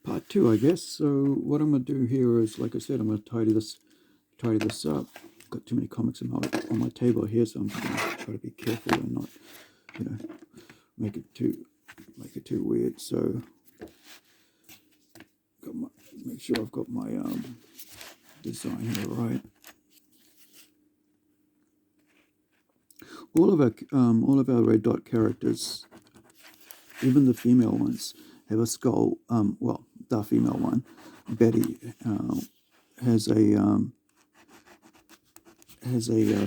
Part two, I guess. So what I'm gonna do here is, like I said, I'm gonna tidy this up. Got too many comics on my table here, so I'm just gonna try to be careful and not, you know, make it too weird. So make sure I've got my design here right. All of our red dot characters, even the female ones, have a skull. Well, the female one, Betty, has a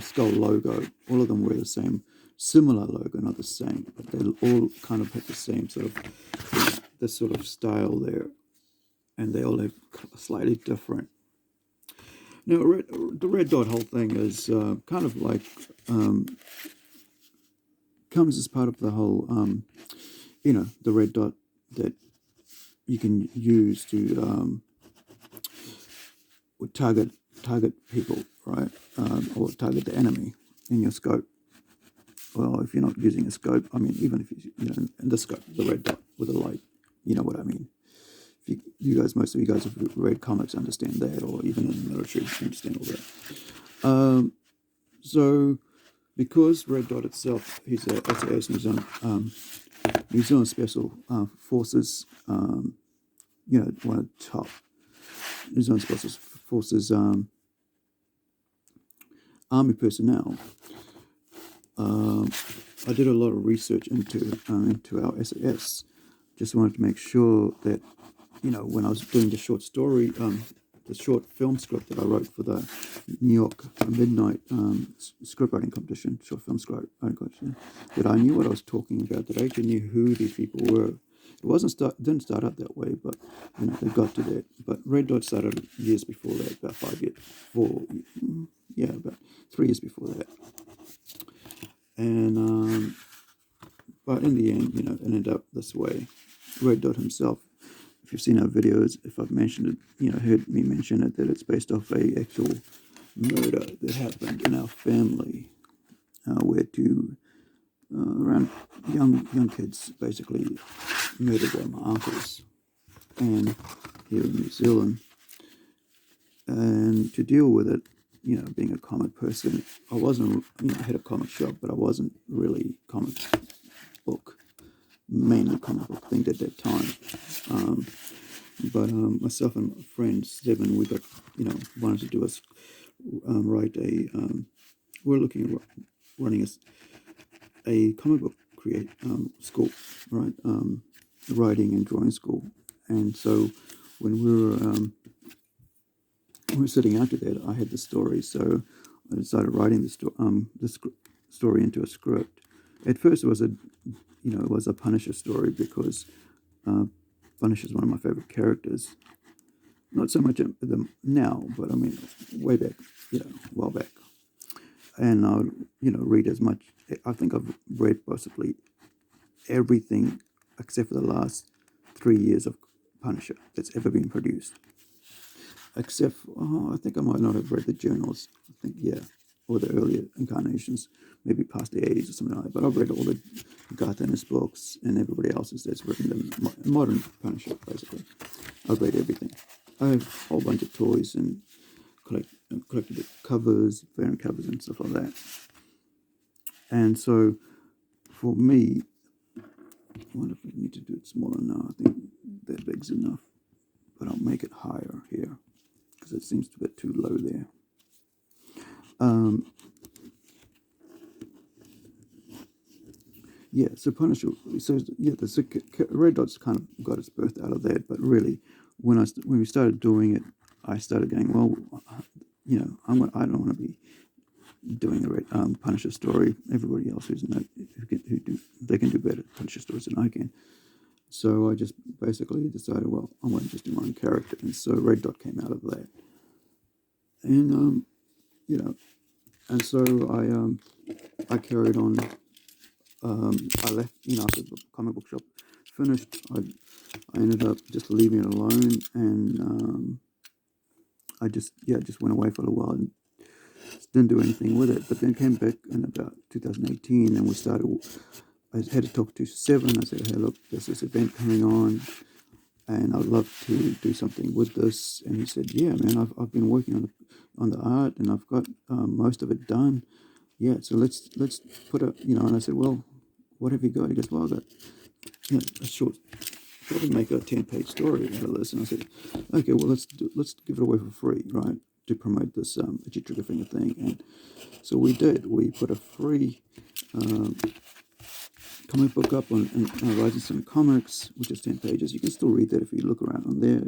skull logo. All of them wear the same, similar logo, not the same, but they all kind of have the same sort of this sort of style there, and they all have slightly different. Now, the red dot whole thing is kind of like comes as part of the whole, the red dot that you can use to target people, right? Or target the enemy in your scope. Well, if you're not using a scope, I mean, even if in the scope, the red dot with a light, you know what I mean. If most of you guys have read comics, understand that, or even in the military, understand all that. So, because red dot itself, he's a SAS New Zealand Special Forces, one of the top New Zealand Special Forces army personnel. I did a lot of research into our SAS. Just wanted to make sure that, when I was doing the short story, the short film script that I wrote for the New York Midnight script writing competition, short film script writing competition, that I knew what I was talking about, that I actually knew who these people were. It didn't start out that way, but they got to that. But Red Dot started years before that, about 5 years, about 3 years before that. And but in the end, it ended up this way. Red Dot himself, if you've seen our videos, if I've mentioned it, heard me mention it, that it's based off a actual murder that happened in our family, where two around young kids basically murdered one of my uncles, and here in New Zealand. And to deal with it, being a comic person, I wasn't, I had a comic shop, but I wasn't really mainly comic book thing at that time. But myself and my friend Seven, we got, wanted to do us write a. We're looking at running a comic book school, right? Writing and drawing school, and so when we were setting out to that, I had the story, so I decided writing the story into a script. At first, it was a Punisher story because Punisher is one of my favorite characters. Not so much them now, but I mean, way back, a while back. And I would, read as much. I think I've read possibly everything except for the last 3 years of Punisher that's ever been produced. Except, I think I might not have read the journals. I think, or the earlier incarnations, maybe past the 80s or something like that. But I've read all the Garth Ennis books and everybody else's that's written the modern Punisher, basically. I've read everything. I have a whole bunch of toys and collected the covers, variant covers and stuff like that. And so, for me, I wonder if we need to do it smaller now. I think that big's enough. But I'll make it higher here, because it seems a bit too low there. So Punisher. So the Red Dot's kind of got its birth out of that. But really, when we started doing it, I started going, well, I don't want to be doing a Punisher story. Everybody else they can do better Punisher stories than I can. So I just basically decided, well, I want to just do my own character, and so Red Dot came out of that. And and so I carried on. I left, after the comic book shop finished. I ended up just leaving it alone, and I just went away for a while and didn't do anything with it. But then came back in about 2018, and we started. I had to talk to Seven. I said, hey, look, there's this event coming on. and I'd love to do something with this. And he said, yeah, man, I've been working on the art, and I've got most of it done. Yeah, so let's put a, and I said, well, what have you got? He goes, well, I got a short, probably make a 10-page story out of this. And I said, okay, well, let's give it away for free, right, to promote this itchy trigger finger thing. And so we did. We put a free comic book up on Rising Sun Comics, which is 10 pages. You can still read that if you look around on there.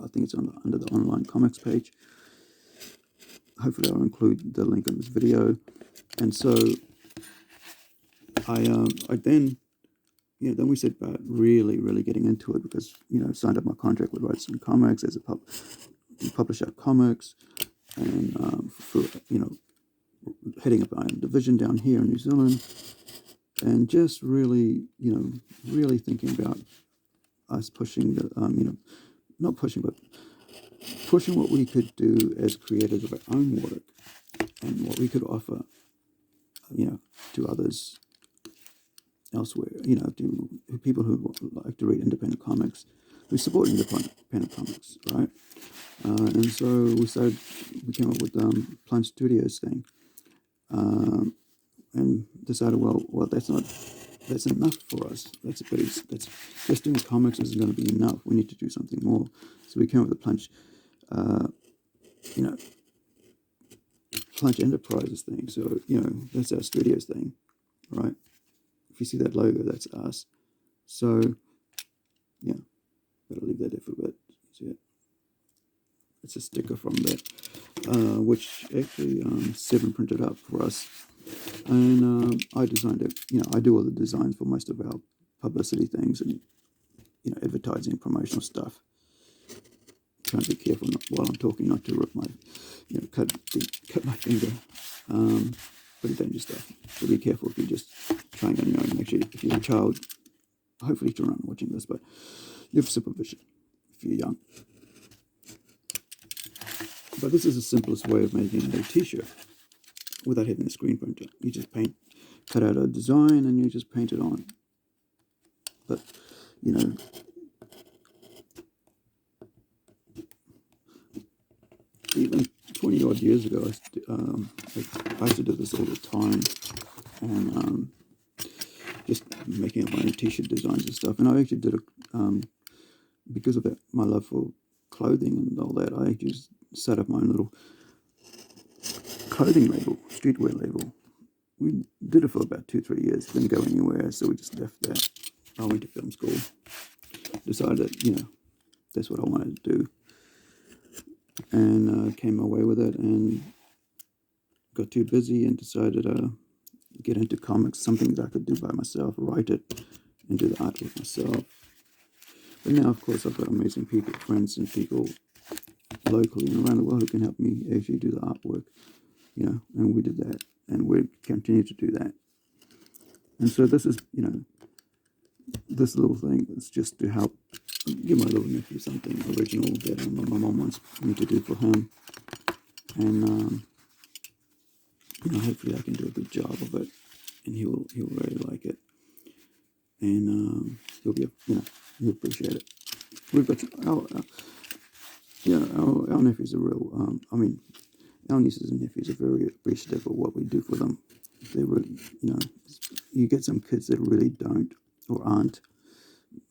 I think it's under the online comics page. Hopefully I'll include the link on this video. And so I then we set about really getting into it, because signed up my contract with Rising Sun Comics as a publish our comics, and for heading up our own division down here in New Zealand. And just really thinking about us pushing the, not pushing, but pushing what we could do as creators of our own work, and what we could offer, to others elsewhere, to people who like to read independent comics, who support independent comics, right? And so we came up with Plunge Studios thing. And decided, well, that's enough for us. That's just doing comics isn't going to be enough. We need to do something more. So we came up with the Plunge Enterprises thing. So that's our studios thing, right? If you see that logo, that's us. So yeah, gotta leave that there for a bit. See it? It's a sticker from that, which actually Seven printed up for us. And I designed it. I do all the designs for most of our publicity things, and advertising, promotional stuff. Trying to be careful while I'm talking not to rip my, cut my finger. Pretty dangerous stuff. So be careful if you're just trying on your own. Actually, if you're a child, hopefully you're not watching this, but you have supervision if you're young. But this is the simplest way of making a t-shirt without having a screen printer. You just cut out a design, and you just paint it on. But, even 20 odd years ago, I used to do this all the time, and just making up my own t-shirt designs and stuff. And I actually did because of my love for clothing and all that, I just set up my own little clothing label, streetwear label. We did it for about 2-3 years, didn't go anywhere, so we just left that. I went to film school, decided, that's what I wanted to do, and came away with it, and got too busy and decided to get into comics, something that I could do by myself, write it, and do the artwork myself. But now, of course, I've got amazing people, friends and people locally and around the world who can help me actually do the artwork, and we did that, and we continue to do that. And so this is, this little thing is just to help give my little nephew something original that my mom wants me to do for him. And, hopefully I can do a good job of it, and he'll really like it. And he'll appreciate it. We've got our nephews are real, our nieces and nephews are very appreciative of what we do for them. They really, you get some kids that really don't or aren't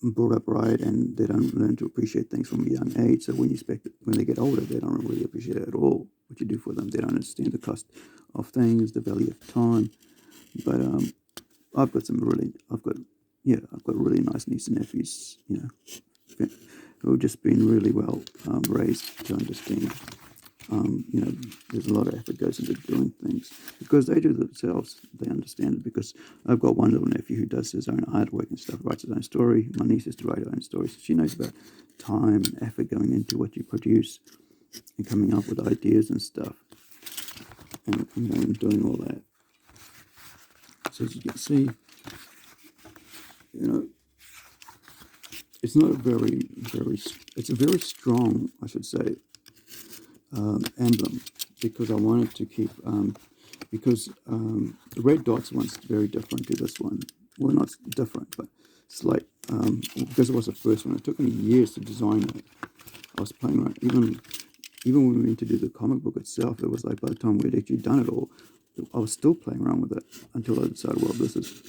brought up right, and they don't learn to appreciate things from a young age. So when they get older, they don't really appreciate it at all what you do for them. They don't understand the cost of things, the value of time. But I've got really nice nieces and nephews, who have just been really well raised to understand. There's a lot of effort goes into doing things because they do it themselves. They understand it, because I've got one little nephew who does his own artwork and stuff, writes his own story. My niece is to write her own story, so she knows about time and effort going into what you produce and coming up with ideas and stuff, and doing all that. So as you can see, it's not it's a very strong, I should say, emblem, because I wanted to keep, because the red dots one's very different to this one. Well, not different, but It's like, because it was the first one, it took me years to design it. I was playing around, even when we went to do the comic book itself, it was like by the time we'd actually done it all, I was still playing around with it until I decided, well, this is,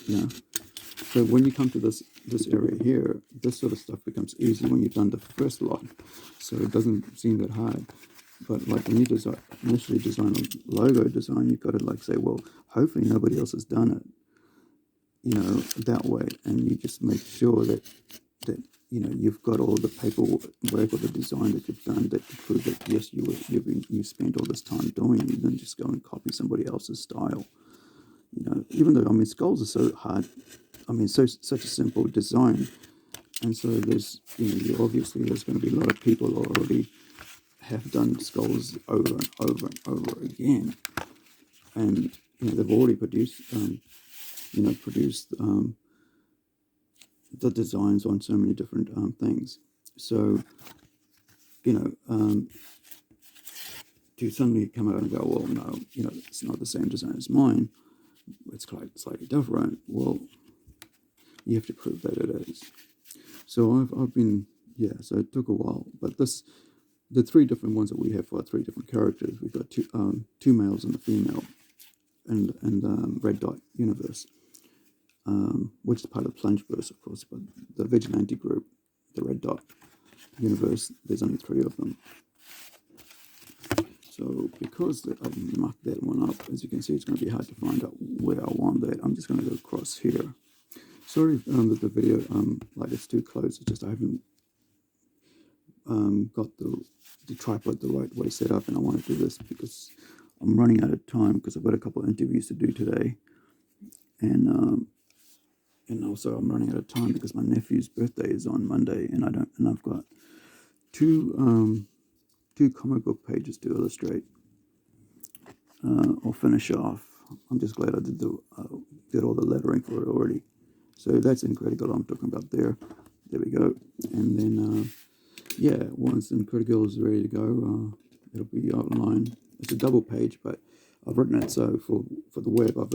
So when you come to this area here, this sort of stuff becomes easy when you've done the first lot. So it doesn't seem that hard. But like when you initially design a logo design, you've got to like say, well, hopefully nobody else has done it, that way. And you just make sure that you've got all the paperwork or the design that you've done that to prove that yes, you spent all this time doing it. You don't just go and copy somebody else's style. Even though skulls are so hard. Such a simple design, and so there's obviously there's going to be a lot of people who already have done skulls over and over and over again, and they've already produced the designs on so many different things. So to suddenly come out and go, well, no, it's not the same design as mine. It's quite slightly different. Well, you have to prove that it is. So I've been, so it took a while, but the three different ones that we have for our three different characters, we've got two males and a female, and Red Dot Universe, which is part of Plungeverse, of course, but the Vigilante group, the Red Dot Universe, there's only three of them. So because I've marked that one up, as you can see, it's going to be hard to find out where I want that. I'm just going to go across here. Sorry that the video, it's too close. It's just I haven't got the tripod the right way set up, and I want to do this because I'm running out of time because I've got a couple of interviews to do today, and also I'm running out of time because my nephew's birthday is on Monday, and I've got two comic book pages to illustrate or finish off. I'm just glad I did all the lettering for it already. So that's Incredible I'm talking about there. There we go. And then, once Incredible is ready to go, it'll be outlined. It's a double page, but I've written it so for the web, I've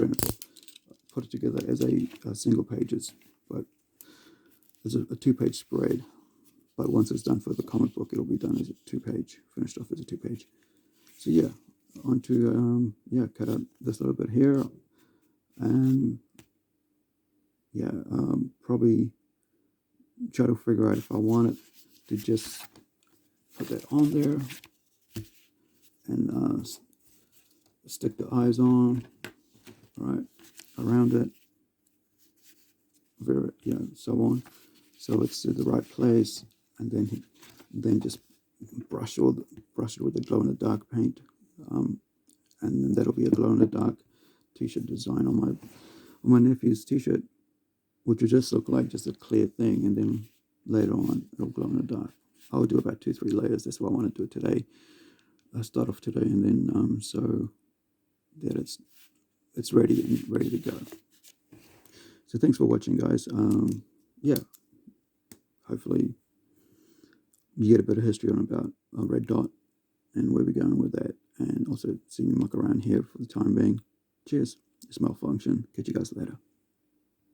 put it together as a single pages. But there's a two-page spread. But once it's done for the comic book, it'll be done as a two-page, finished off as a two-page. So on to, cut out this little bit here. And probably try to figure out if I want it to just put that on there and stick the eyes on, right, around it, so on. So it's to the right place, and then just brush it with the glow-in-the-dark paint, and then that'll be a glow-in-the-dark t-shirt design on my nephew's t-shirt, which will just look like just a clear thing, and then later on it'll glow in the dark. I'll do about 2-3 layers. That's what I want to do today. I'll start off today, and then so that it's ready to go. So thanks for watching, guys. Hopefully you get a bit of history on about Red Dot and where we're going with that, and also see me muck around here for the time being. Cheers. It's malfunction. Catch you guys later.